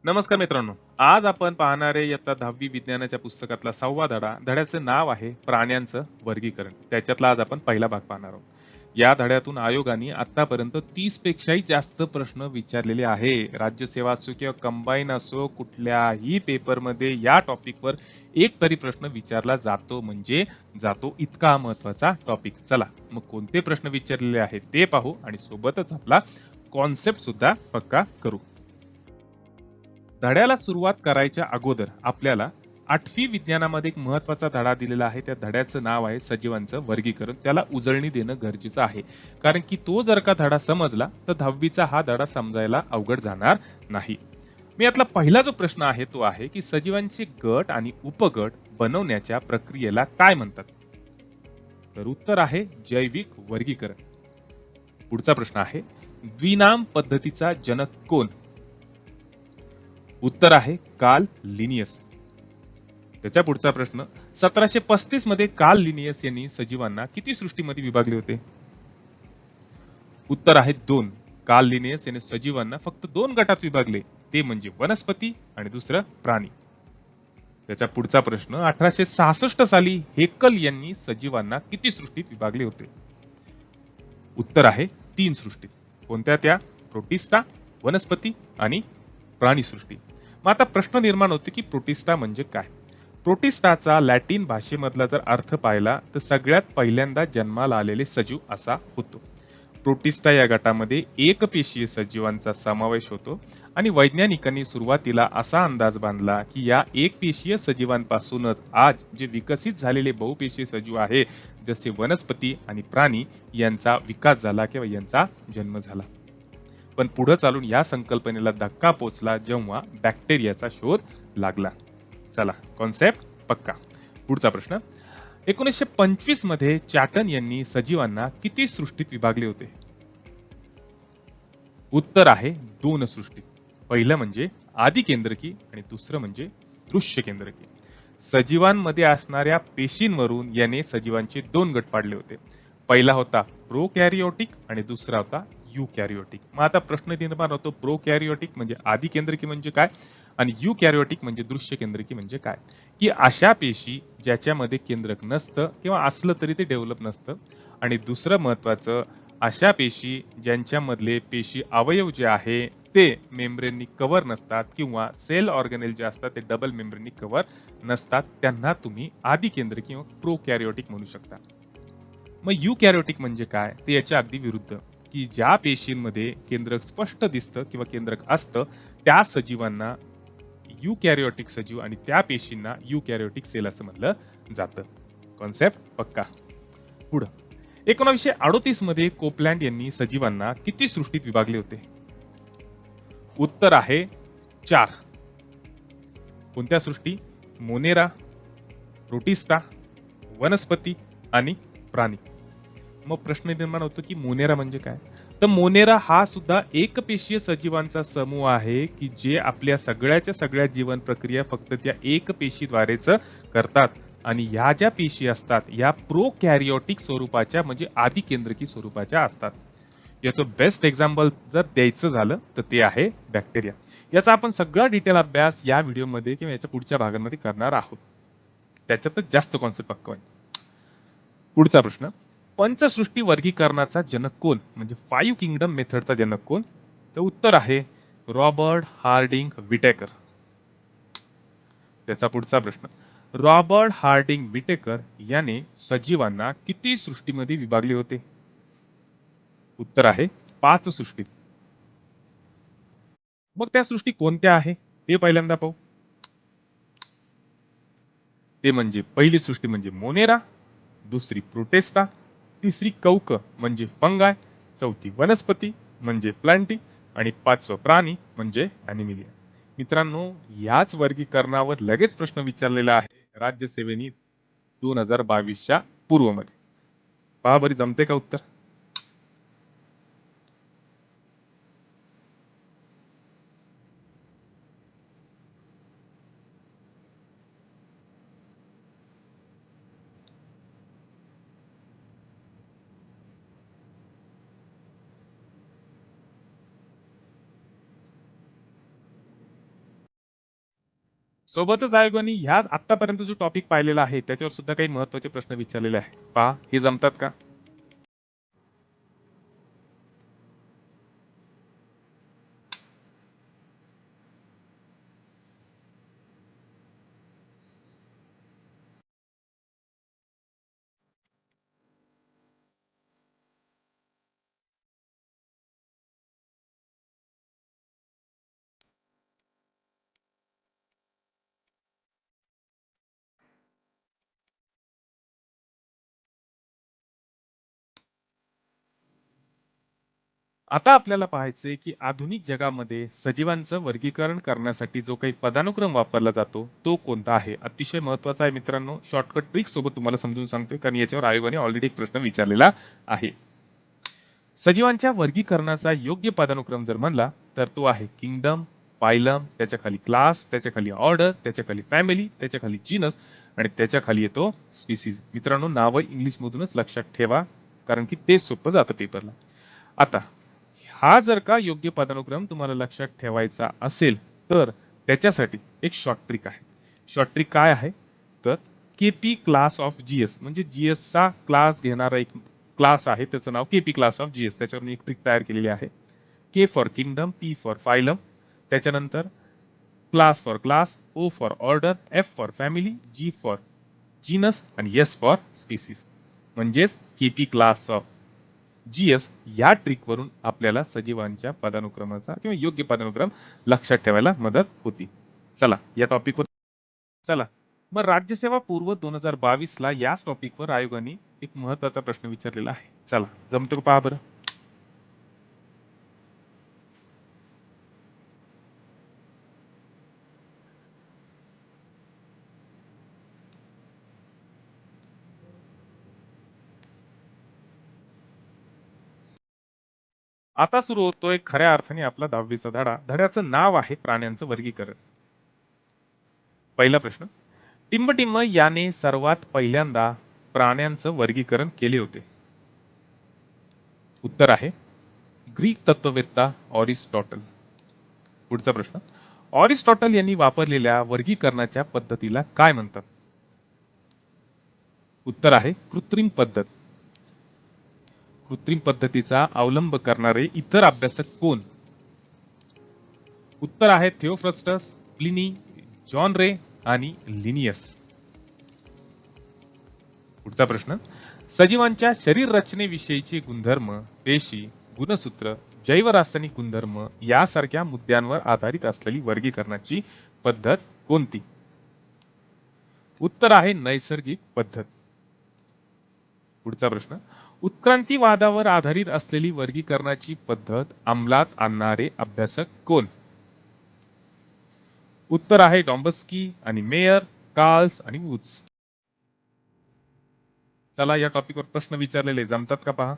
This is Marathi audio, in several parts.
नमस्कार मित्रांनो. आज आपण पाहणार आहे इयत्ता 10वी विज्ञानाच्या पुस्तकातला 6वा धडा. धड्याचं नाव आहे प्राण्यांचं वर्गीकरण. त्याच्यातला आज आपण पहिला भाग पाहणार आहोत. या धड्यातून आयोगाने आतापर्यंत 30 पेक्षाही जास्त प्रश्न विचारलेले आहे. राज्यसेवा असो किंवा कंबाईन असो, कुठल्याही पेपरमध्ये या टॉपिकवर एक तरी प्रश्न विचारला जातो म्हणजे जातो, इतका महत्वाचा टॉपिक. चला मग कोणते प्रश्न विचारलेले आहेत ते पाहू आणि सोबतच आपला कॉन्सेप्ट सुद्धा पक्का करू. धड्याला सुरुवात करायच्या अगोदर आपल्याला 8वी विज्ञानामध्ये एक महत्वाचा धडा दिलेला आहे. त्या धड्याचं नाव आहे सजीवांचं वर्गीकरण. त्याला उजळणी देणं गरजेचं आहे, कारण की तो जर का धडा समजला तर 10वीचा हा धडा समजायला अवघड जाणार नाही. मी यातला पहिला जो प्रश्न आहे तो आहे की सजीवांचे गट आणि उपगट बनवण्याच्या प्रक्रियेला काय म्हणतात? तर उत्तर आहे जैविक वर्गीकरण. पुढचा प्रश्न आहे द्विनाम पद्धतीचा जनक कोण? उत्तर आहे कार्ल लिनियस. त्याच्या पुढचा प्रश्न 1735 मध्ये कार्ल लिनियस यांनी सजीवांना किती सृष्टीमध्ये विभागले होते? उत्तर आहे 2. कार्ल लिनियस यांनी सजीवांना फक्त 2 गटात विभागले, ते म्हणजे वनस्पती आणि दुसरं प्राणी. त्याच्या पुढचा प्रश्न 1866 साली हेकल यांनी सजीवांना किती सृष्टीत विभागले होते? उत्तर आहे 3 सृष्टीत. कोणत्या त्या? प्रोटिस्टा, वनस्पती आणि प्राणीसृष्टी. मग आता प्रश्न निर्माण होते की प्रोटिस्टा म्हणजे काय? प्रोटिस्टाचा लॅटिन भाषेमधला जर अर्थ पाहिला तर सगळ्यात पहिल्यांदा जन्माला आलेले सजीव असा होतो. प्रोटिस्टा या गटामध्ये एकपेशीय सजीवांचा समावेश होतो आणि वैज्ञानिकांनी सुरुवातीला असा अंदाज बांधला की या एकपेशीय सजीवांपासूनच आज जे विकसित झालेले बहुपेशीय सजीव आहे, जसे वनस्पती आणि प्राणी, यांचा विकास झाला किंवा यांचा जन्म झाला. पण पुढे चालून या संकल्पनेला धक्का पोचला जेव्हा बॅक्टेरियाचा शोध लागला. चला कॉन्सेप्ट पक्का. पुढचा प्रश्न 1925 मध्ये चॅटन यांनी सजीवांना किती सृष्टीत विभागले होते? उत्तर आहे 2 सृष्टीत. पहिलं म्हणजे आदी केंद्रकी आणि दुसरं म्हणजे दृश्य केंद्रकी. सजीवांमध्ये असणाऱ्या पेशींवरून याने सजीवांचे 2 गट पाडले होते. पहिला होता प्रोकॅरियोटिक आणि दुसरा होता युकॅरियोटिक. मग आता प्रश्न निर्माण होतो, प्रोकॅरियोटिक म्हणजे आदी केंद्रकी म्हणजे काय आणि युकॅरियोटिक म्हणजे दृश्य केंद्रकी म्हणजे काय? की अशा पेशी ज्याच्यामध्ये केंद्रक नसतं किंवा असलं तरी ते डेव्हलप नसतं. आणि दुसरं महत्वाचं, अशा पेशी ज्यांच्यामधले पेशी अवयव जे आहे ते मेम्ब्रेननी कव्हर नसतात किंवा सेल ऑर्गनेल जे असतात ते डबल मेम्ब्रेननी कव्हर नसतात, त्यांना तुम्ही आदी केंद्र किंवा प्रोकॅरियोटिक म्हणू शकता. मग युकॅरियोटिक म्हणजे काय? ते याच्या अगदी विरुद्ध, की ज्या पेशींमध्ये केंद्रक स्पष्ट दिसतं किंवा केंद्रक असतं त्या सजीवांना युकॅरियोटिक सजीव आणि त्या पेशींना युकॅरियोटिक सेल असं म्हणलं जातं. कॉन्सेप्ट पक्का. पुढं 1938 मध्ये कोपलँड यांनी सजीवांना किती सृष्टीत विभागले होते? उत्तर आहे 4. कोणत्या सृष्टी? मोनेरा, प्रोटिस्टा, वनस्पती आणि प्राणी. मग प्रश्न निर्माण होतो की मोनेरा म्हणजे काय? तर मोनेरा हा सुद्धा एकपेशीय सजीवांचा समूह आहे की जे आपल्या सगळ्याच्या सगळ्या जीवन प्रक्रिया फक्त त्या एक पेशीद्वारेच करतात. आणि ह्या ज्या पेशी असतात या प्रोकॅरियोटिक स्वरूपाच्या म्हणजे आदी केंद्रकी स्वरूपाच्या असतात. याचं बेस्ट एक्झाम्पल जर द्यायचं झालं तर ते आहे बॅक्टेरिया. याचा आपण सगळा डिटेल अभ्यास या व्हिडिओमध्ये किंवा याच्या पुढच्या भागांमध्ये करणार आहोत. त्याच्यातच जास्त कॉन्सेप्ट पक्का होईल. पुढचा प्रश्न पंचसृष्टी वर्गीकरणाचा जनक कोण? म्हणजे 5 किंगडम मेथडचा जनक कोण? तर उत्तर आहे रॉबर्ट हार्डिंग विटेकर. त्याचा पुढचा प्रश्न रॉबर्ट हार्डिंग विटेकर याने सजीवांना किती सृष्टीमध्ये विभागले होते? उत्तर आहे 5 सृष्टीत. मग त्या सृष्टी कोणत्या आहे ते पहिल्यांदा पाहू. ते म्हणजे पहिली सृष्टी म्हणजे मोनेरा, दुसरी प्रोटेस्टा, तिसरी कौक म्हणजे फंगाय, चौथी वनस्पती म्हणजे प्लांटी आणि 5वं प्राणी म्हणजे ॲनिमिलिया. मित्रांनो, याच वर्गीकरणावर लगेच प्रश्न विचारलेला आहे राज्यसेवेने 2022च्या पूर्वमध्ये. पहा बरी जमते का उत्तर? सोबतच आयोगाने ह्या आतापर्यंत जो टॉपिक पाहिलेला आहे त्याच्यावर सुद्धा काही महत्त्वाचे प्रश्न विचारलेले आहे. पहा, हे जमतात का? आता आपल्याला पाहायचंय की आधुनिक जगामध्ये सजीवांचं वर्गीकरण करण्यासाठी जो काही पदानुक्रम वापरला जातो तो कोणता आहे. अतिशय महत्वाचा आहे मित्रांनो. शॉर्टकट ट्रिक सोबत तुम्हाला समजून सांगतोय कारण याच्यावर आयोगाने ऑलरेडी एक प्रश्न विचारलेला आहे. सजीवांच्या वर्गीकरणाचा योग्य पदानुक्रम जर म्हणला तर तो आहे किंगडम, फायलम, त्याच्या खाली क्लास, त्याच्या खाली ऑर्डर, त्याच्या खाली फॅमिली, त्याच्या खाली जीनस आणि त्याच्या खाली येतो स्पीसीज. मित्रांनो, नावं इंग्लिश मधूनच लक्षात ठेवा कारण की तेच सोपं जातं पेपरला. आता हा जर का योग्य पदानुक्रम तुम्हाला लक्षात ठेवायचा असेल तर त्याच्यासाठी एक शॉर्ट ट्रिक आहे. शॉर्ट ट्रिक काय आहे तर केपी क्लास ऑफ जीएस म्हणजे जीएस चा क्लास घेणारा एक क्लास आहे, त्याचं नाव केपी क्लास ऑफ जीएस. त्याच्यावर मी एक ट्रिक तयार केलेली आहे. K for kingdom, P for phylum, त्याच्यानंतर class for class, O for order, F for family, G for genus आणि एस फॉर स्पीसीज. म्हणजेच केपी क्लास ऑफ जीएस या ट्रिक वरून आपल्याला सजीवांच्या पदानुक्रमाचा किंवा योग्य पदानुक्रम लक्षात ठेवायला मदत होती. चला या टॉपिकवर चला मग राज्यसेवा पूर्व 2022 ला याच टॉपिकवर आयोगाने एक महत्वाचा प्रश्न विचारलेला आहे. चला जमतो का पहा बरं. आता सुरू होतोय खऱ्या अर्थाने आपला 10वीचा धडा. धड्याचं नाव आहे प्राण्यांचं वर्गीकरण. पहिला प्रश्न, टिंबटिंब याने सर्वात पहिल्यांदा प्राण्यांचं वर्गीकरण केले होते. उत्तर आहे ग्रीक तत्ववेत्ता ऑरिस्टॉटल. पुढचा प्रश्न, ऑरिस्टॉटल यांनी वापरलेल्या वर्गीकरणाच्या पद्धतीला काय म्हणतात. उत्तर आहे कृत्रिम पद्धत. कृत्रिम पद्धतीचा अवलंब करणारे इतर अभ्यासक कोण. उत्तर आहे थिओफ्रस्टस, प्लिनी, जॉन रे आणि लिनियस. पुढचा प्रश्न, सजीवांच्या शरीर रचनेविषयीचे गुणधर्म, पेशी, गुणसूत्र, जैवरासायनिक गुणधर्म यासारख्या मुद्द्यांवर आधारित असलेली वर्गीकरणाची पद्धत कोणती. उत्तर आहे नैसर्गिक पद्धत. पुढचा प्रश्न, उत्क्रांतीवादावर आधारित असलेली वर्गीकरणाची पद्धत अंमलात आणणारे अभ्यासक कोण. उत्तर आहे डॉम्बस्की आणि मेयर, कार्ल्स आणि वुड्स. चला या टॉपिकवर प्रश्न विचारलेले जमतात का पहा.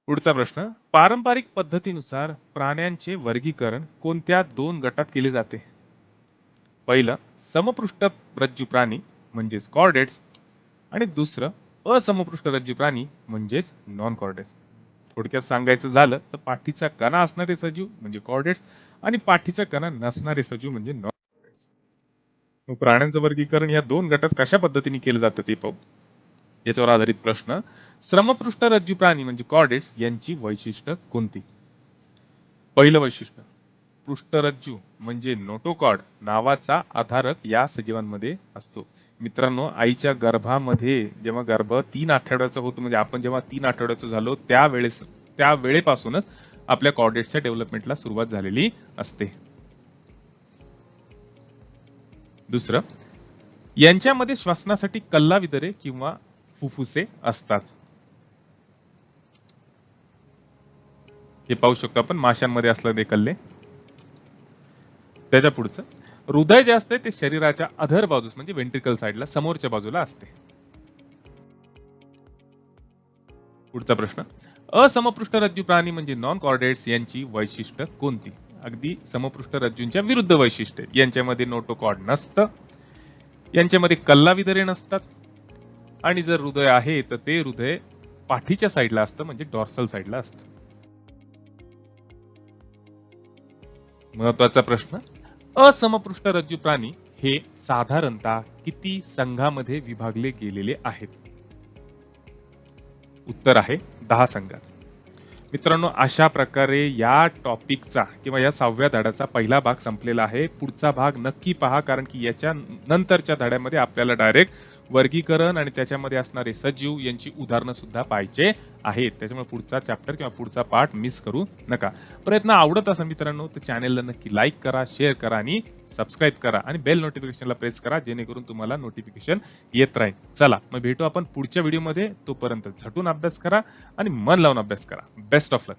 पुढचा प्रश्न, पारंपरिक पद्धतीनुसार प्राण्यांचे वर्गीकरण कोणत्या दोन गटात केले जाते. पहिलं समपृष्ठ रज्जू प्राणी म्हणजेच कॉर्डेट्स आणि दुसरं असमपृष्ठ रज्जू प्राणी म्हणजेच नॉन कॉर्डेट्स. थोडक्यात सांगायचं झालं तर पाठीचा कणा असणारे सजीव म्हणजे कॉर्डेट्स आणि पाठीचा कणा नसणारे सजीव म्हणजे नॉन कॉर्डेट्स. मग प्राण्यांचं वर्गीकरण या दोन गटात कशा पद्धतीने केलं जातं ते पाहू. याच्यावर आधारित प्रश्न, श्रमपृष्ठ रज्जू प्राणी म्हणजे कॉर्डेट्स यांची वैशिष्ट्य कोणती. पहिलं वैशिष्ट्य, पृष्ठरज्जू म्हणजे नोटोकॉर्ड नावाचा आधारक या सजीवांमध्ये असतो. मित्रांनो, आईच्या गर्भामध्ये जेव्हा गर्भ 3 आठवड्याचा होतो म्हणजे आपण जेव्हा 3 आठवड्याचं झालो त्या वेळेपासूनच आपल्या कॉर्डेट्सच्या डेव्हलपमेंटला सुरुवात झालेली असते. दुसरं, यांच्यामध्ये श्वसनासाठी कल्लाविदरे किंवा फुफ्फुसे असतात. हे पाहू शकतो आपण माशांमध्ये असलेले कल्ले. त्याच्या पुढचं, हृदय जे असते ते शरीराच्या अधर बाजूस म्हणजे वेंट्रिकल साईडला समोरच्या बाजूला असते. पुढचा प्रश्न, असमपृष्ठरज्जू प्राणी म्हणजे नॉन कॉर्डेट्स यांची वैशिष्ट्य कोणती? अगदी समपृष्ठरज्जूंच्या विरुद्ध वैशिष्ट्ये. यांच्यामध्ये नोटोकॉर्ड नसतं, यांच्यामध्ये कल्लाविदरे नसतात, आणि जर हृदय आहे तर ते हृदय पाठीच्या साईडला असतं म्हणजे डॉर्सल साईडला असतं. महत्वाचा प्रश्न, असमपृष्ठरज्जू प्राणी हे साधारणतः किती संघामध्ये विभागले गेलेले आहेत? उत्तर आहे 10 संघात. मित्रांनो, अशा प्रकारे या टॉपिकचा किंवा या 6व्या धड्याचा पहिला भाग संपलेला आहे. पुढचा भाग नक्की पहा, कारण की याच्या नंतरच्या धड्यामध्ये आपल्याला डायरेक्ट वर्गीकरण आणि त्याच्यामध्ये असणारे सजीव यांची उदाहरणं सुद्धा पाहायचे आहेत. त्याच्यामुळे पुढचा चॅप्टर किंवा पुढचा पार्ट मिस करू नका. प्रयत्न आवडत असेल मित्रांनो तर चॅनेलला नक्की लाईक करा, शेअर करा आणि सबस्क्राईब करा आणि बेल नोटिफिकेशनला प्रेस करा, जेणेकरून तुम्हाला नोटिफिकेशन येत राहील. चला मग भेटू आपण पुढच्या व्हिडिओमध्ये. तोपर्यंत झटून अभ्यास करा आणि मन लावून अभ्यास करा. Best of luck.